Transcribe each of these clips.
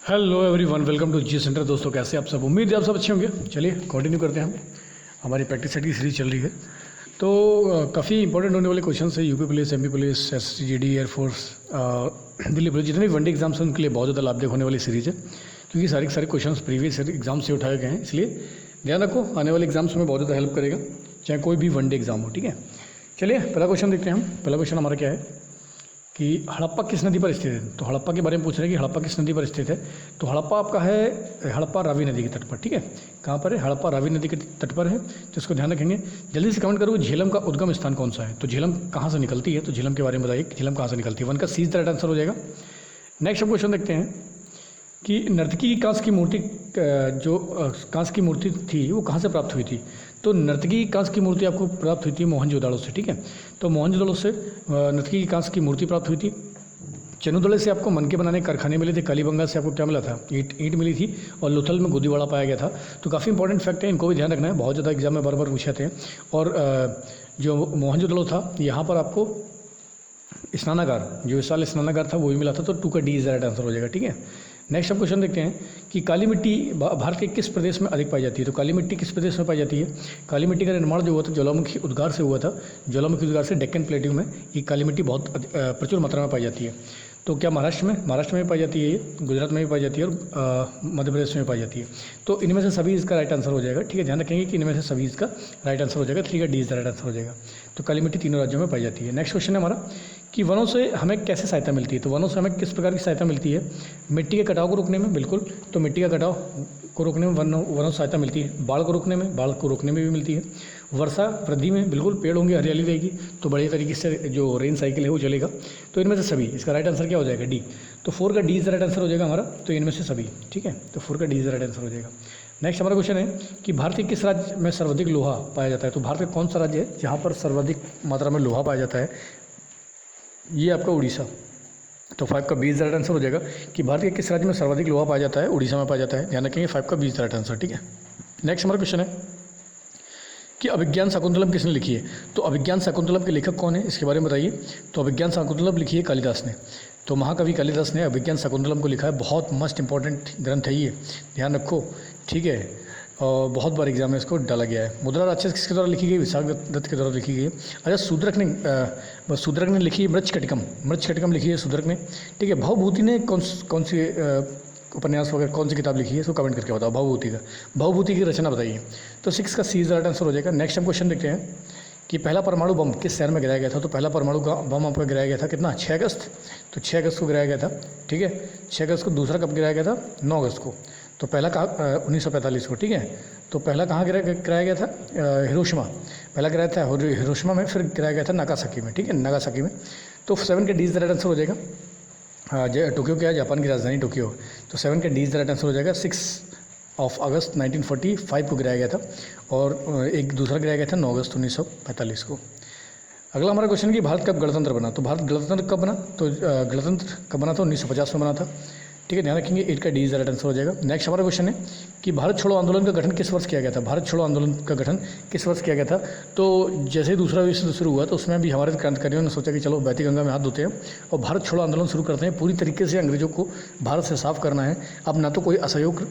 Hello everyone, welcome to G centre. दोस्तों कैसे आप सब? उम्मीद है आप सब अच्छे होंगे। चलिए कंटिन्यू करते हैं हम। हमारी प्रैक्टिस सेट की सीरीज चल रही है, तो काफ़ी इंपॉर्टेंट होने वाले क्वेश्चन है। UP police, MP police, SGD, air force, Delhi police, जितने भी वनडे एग्जाम्स हैं उनके लिए बहुत ज़्यादा लाभदायक होने वाली सीरीज है, क्योंकि सारे के सारे क्वेश्चन प्रीवियस एग्जाम से उठाए गए हैं। इसलिए ध्यान रखो, आने वाले एग्जाम्स में बहुत ज़्यादा हेल्प करेगा, चाहे कोई भी वनडे एग्जाम हो। ठीक है, चलिए पहला क्वेश्चन देखते हैं हम। पहला क्वेश्चन हमारा क्या है कि हड़प्पा किस नदी पर स्थित है। तो हड़प्पा के बारे में पूछ रहे हैं कि हड़प्पा किस नदी पर स्थित है। तो हड़प्पा आपका है हड़प्पा रावी नदी के तट पर। ठीक है, कहाँ पर है? हड़प्पा रावी नदी के तट पर है, तो इसको ध्यान रखेंगे। जल्दी से कमेंट करो झेलम का उद्गम स्थान कौन सा है। तो झेलम कहाँ से निकलती है, तो झेलम के बारे में बताइए, झेलम कहाँ से निकलती है। वन का सी द राइट आंसर हो जाएगा। नेक्स्ट हम क्वेश्चन देखते हैं कि नर्तकी की कांस्य की मूर्ति जो कांस्य की मूर्ति थी वो कहाँ से प्राप्त हुई थी। तो नर्तकी की कांस्य की मूर्ति आपको प्राप्त हुई थी मोहनजोदाड़ो से। ठीक है, तो मोहनजोदाड़ो से नर्तकी की कांस्य की मूर्ति प्राप्त हुई थी। चनुदड़े से आपको मनके बनाने के कारखाने मिले थे। कालीबंगा से आपको क्या मिला था? ईंट मिली थी। और लोथल में गोदीवाड़ा पाया गया था। तो काफ़ी इंपॉर्टेंट फैक्ट है, इनको भी ध्यान रखना है, बहुत ज़्यादा एग्जाम में बार बार पूछे थे। और जो मोहनजोदड़ो था, यहाँ पर आपको स्नानागार, जो विशाल स्नानागार था वो भी मिला था। तो 2 का डी इज राइट आंसर हो जाएगा। ठीक है, नेक्स्ट हम क्वेश्चन देखते हैं कि काली मिट्टी भारत के किस प्रदेश में अधिक पाई जाती है। तो काली मिट्टी किस प्रदेश में पाई जाती है? काली मिट्टी का निर्माण जो हुआ था ज्वालामुखी उद्गार से हुआ था। ज्वालामुखी उद्गार से डेक्कन प्लेट्यू में ये काली मिट्टी बहुत प्रचुर मात्रा में पाई जाती है। तो क्या महाराष्ट्र में पाई जाती है ये, गुजरात में भी पाई जाती है, और मध्य प्रदेश में पाई जाती है। तो इनमें से सभी इसका राइट आंसर हो जाएगा। ठीक है, ध्यान रखेंगे कि इनमें से सभी इसका राइट आंसर हो जाएगा। 3 का डी इसका राइट आंसर हो जाएगा। तो काली मिट्टी तीनों राज्यों में पाई जाती है। नेक्स्ट क्वेश्चन है हमारा कि वनों से हमें कैसे सहायता मिलती है। तो वनों से हमें किस प्रकार की सहायता मिलती है? मिट्टी के कटाव को रोकने में, बिल्कुल। तो मिट्टी का कटाव को रोकने में वनों से सहायता मिलती है। बाढ़ को रोकने में, बाढ़ को रोकने में भी मिलती है। वर्षा वृद्धि में, बिल्कुल, पेड़ होंगे हरियाली रहेगी तो बढ़िया तरीके से जो रेन साइकिल है वो चलेगा। तो इनमें से सभी, इसका राइट आंसर क्या हो जाएगा? डी। तो 4 का डी इज राइट आंसर हो जाएगा हमारा। तो इनमें से सभी। ठीक है, तो 4 का डी इज राइट आंसर हो जाएगा। नेक्स्ट हमारा क्वेश्चन है कि भारत के किस राज्य में सर्वाधिक लोहा पाया जाता है। तो भारत का कौन सा राज्य है जहाँ पर सर्वाधिक मात्रा में लोहा पाया जाता है? ये आपका उड़ीसा। तो 5 का 20 राइट आंसर हो जाएगा कि भारत के किस राज्य में सर्वाधिक लोहा पाया जाता है? उड़ीसा में पाया जाता है। ध्यान रखेंगे, 5 का 20 राइट आंसर। ठीक है, नेक्स्ट हमारा क्वेश्चन है कि अभिज्ञान शाकुंतलम किसने लिखी है। तो अभिज्ञान शाकुंतलम के लेखक कौन है, इसके बारे में बताइए। तो अभिज्ञान शाकुंतलम लिखी है कालिदास ने। तो महाकवि कालिदास ने अभिज्ञान शाकुंतलम को लिखा है। बहुत मस्ट इंपॉर्टेंट ग्रंथ है ये, ध्यान रखो। ठीक है, और बहुत बार एग्जाम में इसको डाला गया है। मुद्रा राक्षस किसके द्वारा लिखी गई? विशाख दत्त के द्वारा लिखी गई है। अच्छा, शूद्रक ने लिखी है मृच्छकटिकम लिखी है शूद्रक ने। ठीक है, भवभूति ने कौन सी उपन्यास वगैरह, कौन सी किताब लिखी है, इसको कमेंट करके बताओ। भवभूति की रचना बताइए। तो 6 का सी राइट आंसर हो जाएगा। नेक्स्ट हम क्वेश्चन देखते हैं कि पहला परमाणु बम किस शहर में गिराया गया था। तो पहला परमाणु बम आपका गिराया गया था कितना? 6 अगस्त। तो 6 अगस्त को गिराया गया था। ठीक है, 6 अगस्त को। दूसरा कब गिराया गया था? 9 अगस्त को। तो पहला कहाँ? 1945 को। ठीक है, तो पहला कहाँ गिराया गया था? हिरोशिमा। पहला गिराया था हिरोशिमा में, फिर गिराया गया था नागासाकी में। ठीक है, नागासाकी में। तो 7 का D is the right answer हो जाएगा। टोक्यो क्या है? जापान की राजधानी टोक्यो। तो 7 का D is the right answer हो जाएगा। 6 अगस्त 1945 को गिराया गया था। और एक दूसरा गिराया गया था 9 अगस्त 1945 को। अगला हमारा क्वेश्चन कि भारत कब गणतंत्र बना। तो भारत गणतंत्र कब बना? तो गणतंत्र कब बना था? 1950 में बना था। ठीक है, ध्यान रखेंगे। 8 का डी इज राइट आंसर हो जाएगा। नेक्स्ट हमारा क्वेश्चन है कि भारत छोड़ो आंदोलन का गठन किस वर्ष किया गया था। भारत छोड़ो आंदोलन का गठन किस वर्ष किया गया था? तो जैसे ही दूसरा विश्व युद्ध शुरू हुआ तो उसमें भी हमारे क्रांतिकारियों ने सोचा कि चलो बहती गंगा में हाथ धोते हैं और भारत छोड़ो आंदोलन शुरू करते हैं। पूरी तरीके से अंग्रेजों को भारत से साफ करना है। अब ना तो कोई असहयोग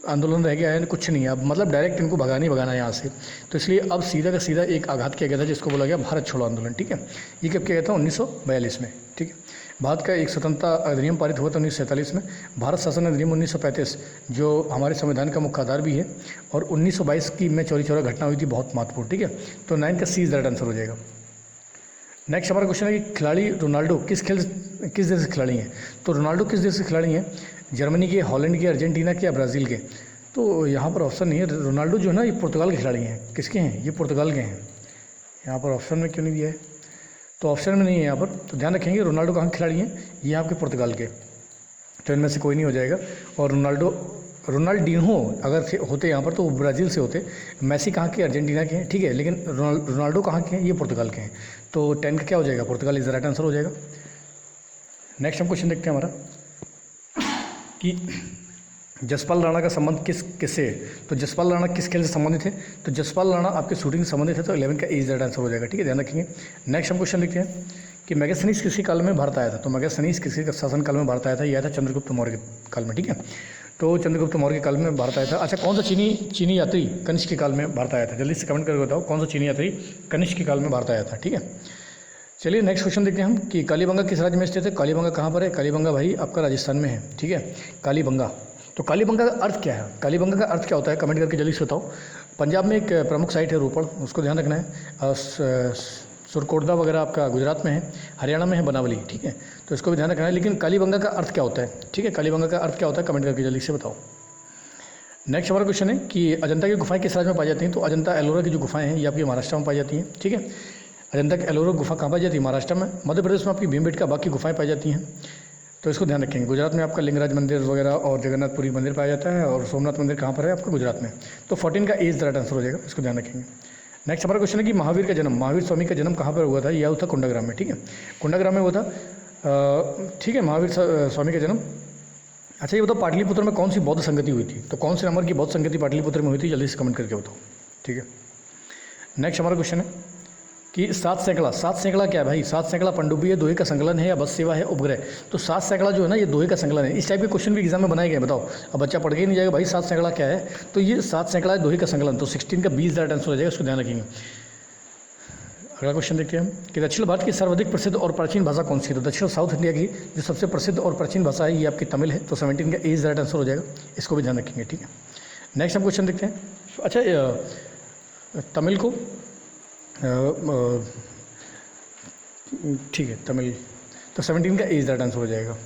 आंदोलन रह गया है, कुछ नहीं है अब, मतलब डायरेक्ट इनको भगाना है यहाँ से। तो इसलिए अब सीधा का सीधा एक आघात किया गया था जिसको बोला गया भारत छोड़ो आंदोलन। ठीक है, ये कब किया गया था? 1942 में। ठीक है, भारत का एक स्वतंत्रता अधिनियम पारित हुआ था 1947 में। भारत शासन अधिनियम 1935 जो हमारे संविधान का मुख्य आधार भी है। और 1922 की में चौरी चौरा घटना हुई थी, बहुत महत्वपूर्ण। ठीक है, तो 9 का सी इज राइट आंसर हो जाएगा। नेक्स्ट हमारा क्वेश्चन है कि खिलाड़ी रोनाल्डो किस देश से खिलाड़ी हैं। तो रोनाल्डो किस देश से खिलाड़ी हैं? जर्मनी के, हॉलैंड के, अर्जेंटीना के या ब्राज़ील के। तो यहाँ पर ऑप्शन नहीं है। रोनाल्डो जो है ना, ये पुर्तगाल के खिलाड़ी हैं। किसके हैं? ये पुर्तगाल के हैं। यहाँ पर ऑप्शन में क्यों नहीं दिया है? तो ऑप्शन में नहीं है यहाँ पर। तो ध्यान रखेंगे, रोनाल्डो कहाँ खिलाड़ी हैं? ये आपके पुर्तगाल के। तो इनमें से कोई नहीं हो जाएगा। और रोनाल्डिन्हो अगर होते यहाँ पर तो वो ब्राज़ील से होते। मैसी कहाँ के? अर्जेंटीना के हैं। ठीक है, लेकिन रोनाल्डो कहाँ के हैं? ये पुर्तगाल के हैं। तो 10 का क्या हो जाएगा? पुर्तगाल इज राइट आंसर हो जाएगा। नेक्स्ट हम क्वेश्चन देखते हैं हमारा कि जसपाल राणा का संबंध किससे है। तो जसपाल राणा किस खेल से संबंधित है? तो जसपाल राणा आपके शूटिंग से संबंधित है। तो 11 का इज राइट आंसर हो जाएगा। ठीक है, ध्यान रखेंगे। नेक्स्ट हम क्वेश्चन देखते हैं कि मेगास्थनीज किसके काल में भारत आया था। तो मेगास्थनीज किसके शासन काल में भारत आया था, यह आया था चंद्रगुप्त मौर्य के काल में, ठीक है। तो चंद्रगुप्त मौर्य के काल में भारत आया था। अच्छा, कौन सा चीनी यात्री कनिष्क के काल में भारत आया था, जल्दी से कमेंट करके बताओ कौन सा चीनी यात्री कनिष्क के काल में भारत आया था, ठीक है। चलिए नेक्स्ट क्वेश्चन देखते हैं हम कि कालीबंगा किस राज्य में स्थित है। कालीबंगा कहाँ पर है, कालीबंगा भाई आपका राजस्थान में है, ठीक है। कालीबंगा, तो कालीबंगा का अर्थ क्या है, कालीबंगा का अर्थ क्या होता है, कमेंट करके जल्दी से बताओ। पंजाब में एक प्रमुख साइट है रोपड़, उसको ध्यान रखना है। सुरकोटदा वगैरह आपका गुजरात में है, हरियाणा में है बनावली, ठीक है। तो इसको भी ध्यान रखना है। लेकिन कालीबंगा का अर्थ क्या होता है, ठीक है, कालीबंगा का अर्थ क्या होता है, कमेंट करके जल्दी से बताओ। नेक्स्ट हमारा क्वेश्चन है कि अजंता की गुफाएं किस राज्य में पाई जाती हैं। तो अजंता एलोरा की जो गुफाएं हैं ये आपकी महाराष्ट्र में पाई जाती हैं, ठीक है। अजंता की एलोरा गुफा कहाँ पाई जाती है, महाराष्ट्र में। मध्य प्रदेश में आपकी भीमबेटका बाकी गुफाएं पाई जाती हैं, तो इसको ध्यान रखेंगे। गुजरात में आपका लिंगराज मंदिर वगैरह और जगन्नाथपुरी मंदिर पाया जाता है, और सोमनाथ मंदिर कहाँ पर है आपका, गुजरात में। तो 14 का एज राइट आंसर हो जाएगा, इसको ध्यान रखेंगे। नेक्स्ट हमारा क्वेश्चन है कि महावीर का जन्म, महावीर स्वामी का जन्म कहाँ पर हुआ था, यह हुआ था कुंडाग्राम में, ठीक है। कुंडाग्राम में हुआ था, ठीक है, महावीर स्वामी का जन्म। अच्छा, ये बताओ पाटलिपुत्र में कौन सी बौद्ध संगति हुई थी। तो कौन से नंबर की बौद्ध संगति पाटलिपुत्र में हुई थी, जल्दी से कमेंट करके बताओ, ठीक है। नेक्स्ट हमारा क्वेश्चन है कि सात सैकड़ा क्या है भाई, सात सैकड़ा पनडुब्बी है, दोहे का संकलन है, या बस सेवा है, उपग्रह। तो सात सैकड़ा जो है ना, ये दोहे का संकलन है। इस टाइप के क्वेश्चन भी एग्जाम में बनाए गए, बताओ। अब बच्चा पढ़ के ही नहीं जाएगा भाई सात सैकड़ा क्या है, तो ये सात सैकड़ा है दोहे का संकलन। तो 16 का 20 राइट आंसर हो जाएगा, उसको ध्यान रखेंगे। अगला क्वेश्चन देखते हैं हम कि दक्षिण भारत की सर्वाधिक प्रसिद्ध और प्राचीन भाषा कौन सी है। तो दक्षिण साउथ इंडिया की जो सबसे प्रसिद्ध और प्राचीन भाषा है ये आपकी तमिल है। तो 17 का एज राइट आंसर हो जाएगा, इसको भी ध्यान रखेंगे, ठीक है। नेक्स्ट हम क्वेश्चन देखते हैं। अच्छा, तमिल को ठीक है, तमिल, तो 17 का एज राइट आंसर हो जाएगा।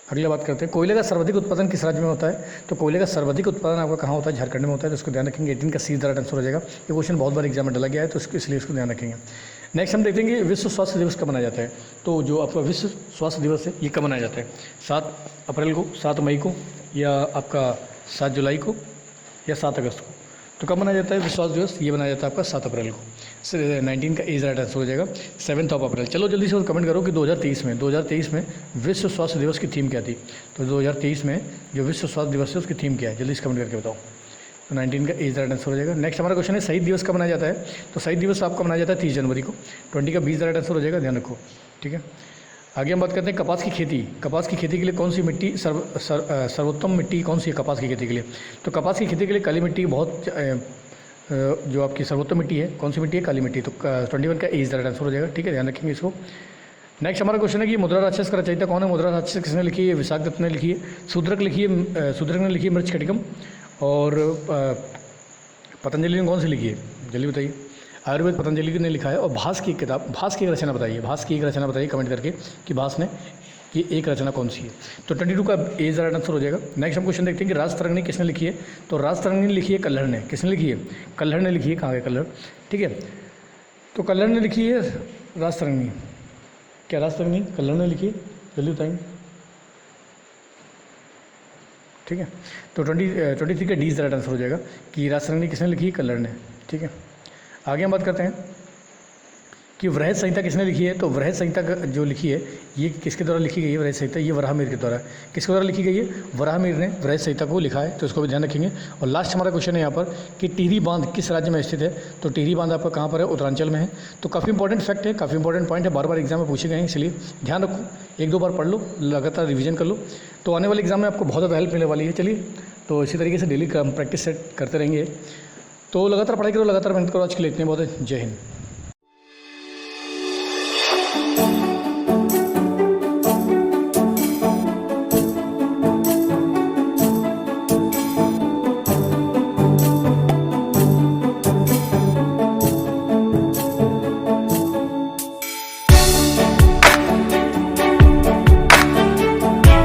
अगला बात करते हैं, कोयले का सर्वाधिक उत्पादन किस राज्य में होता है। तो कोयले का सर्वाधिक उत्पादन आपका कहाँ होता है, झारखंड में होता है। तो इसको ध्यान रखेंगे। 18 का सी राइट आंसर हो जाएगा। ये क्वेश्चन बहुत बार एग्जाम में डाला गया है, तो इसलिए इसको ध्यान रखेंगे। नेक्स्ट हम देखेंगे विश्व स्वास्थ्य दिवस कब मनाया जाता है। तो जो आपका विश्व स्वास्थ्य दिवस है ये कब मनाया जाता है, 7 अप्रैल को, 7 मई को, या आपका 7 जुलाई को, या 7 अगस्त को। तो कब मनाया जाता है विश्व स्वास्थ्य दिवस, ये मनाया जाता है आपका 7 अप्रैल को। 19 का एज राइट आंसर हो जाएगा, 7 अप्रैल। चलो जल्दी से कमेंट करो कि 2023 में विश्व स्वास्थ्य दिवस की थीम क्या थी। तो 2023 में जो विश्व स्वास्थ्य दिवस है उसकी थीम क्या है, जल्दी से कमेंट करके बताओ। तो 19 का एज राइट आंसर हो जाएगा। नेक्स्ट हमारा क्वेश्चन है शहीद दिवस कब मनाया जाता है। तो शहीद दिवस आपका मनाया जाता है 30 जनवरी को। 20 का 20 राइट आंसर हो जाएगा, ध्यान रखो, ठीक है। आगे हम बात करते हैं कपास की खेती। कपास की खेती के लिए कौन सी मिट्टी सर्वोत्तम मिट्टी कौन सी है कपास की खेती के लिए। तो कपास की खेती के लिए काली मिट्टी बहुत जो आपकी सर्वोत्तम मिट्टी है, कौन सी मिट्टी है, काली मिट्टी। तो 21 का एज राइट आंसर हो जाएगा, ठीक है, ध्यान रखेंगे इसको। नेक्स्ट हमारा क्वेश्चन है कि मुद्रा राक्षस का रचयिता कौन है। मुद्रा राक्षस किसने लिखी है, विशाख दत्त ने लिखी है, शूद्रक लिखी है, शूद्रक ने लिखी है मृच्छकटिकम, और पतंजलि ने कौन सी लिखी है, जल्दी बताइए। आयुर्वेद पतंजलि ने लिखा है। और भास की किताब, भास की एक रचना बताइए, भास की एक रचना बताइए कमेंट करके कि भास ने कि एक रचना कौन सी है। तो 22 का एज राइट आंसर हो जाएगा। नेक्स्ट हम क्वेश्चन देखते हैं कि राज तरंगिणी किसने लिखी है। तो राज तरंगिणी लिखी है कल्हड़ ने। किसने लिखी है, कल्हड़ ने लिखी है। कहाँ है कल्हड़, ठीक है। तो कल्हड़ ने लिखी है राज तरंगिणी। क्या राज तरंगिणी कल्हड़ ने लिखी है, जल्दी बताएंगे, ठीक है। तो 23 का डी राइट आंसर हो जाएगा कि राज तरंगिणी किसने लिखी है, कल्हड़ ने, ठीक है। आगे हम बात करते हैं कि वृहद संहिता किसने लिखी है। तो वृहद संहिता जो लिखी है ये किसके द्वारा लिखी गई है, वृहद संहिता ये वराहमिहिर के द्वारा। किसके द्वारा लिखी गई है, वराहमिहिर ने वृहद संहिता को लिखा है। तो इसको भी ध्यान रखेंगे। और लास्ट हमारा क्वेश्चन है यहाँ पर कि टिहरी बांध किस राज्य में स्थित है। तो टिहरी बांध आपका कहाँ पर है, उत्तरांचल में है। तो काफ़ी इंपॉर्टेंट फैक्ट है, काफ़ी इंपॉर्टेंट पॉइंट है, बार बार एग्जाम में पूछे गए हैं, इसलिए ध्यान रखो, 1-2 बार पढ़ लो, लगातार रिविजन कर लो, तो आने वाले एग्जाम में आपको बहुत ज़्यादा हेल्प मिलने वाली है। चलिए, तो इसी तरीके से डेली प्रैक्टिस सेट करते रहेंगे। तो लगातार पढ़ाई करो, लगातार मेहनत करो। आज के लिए इतने बहुत है, जय हिंद।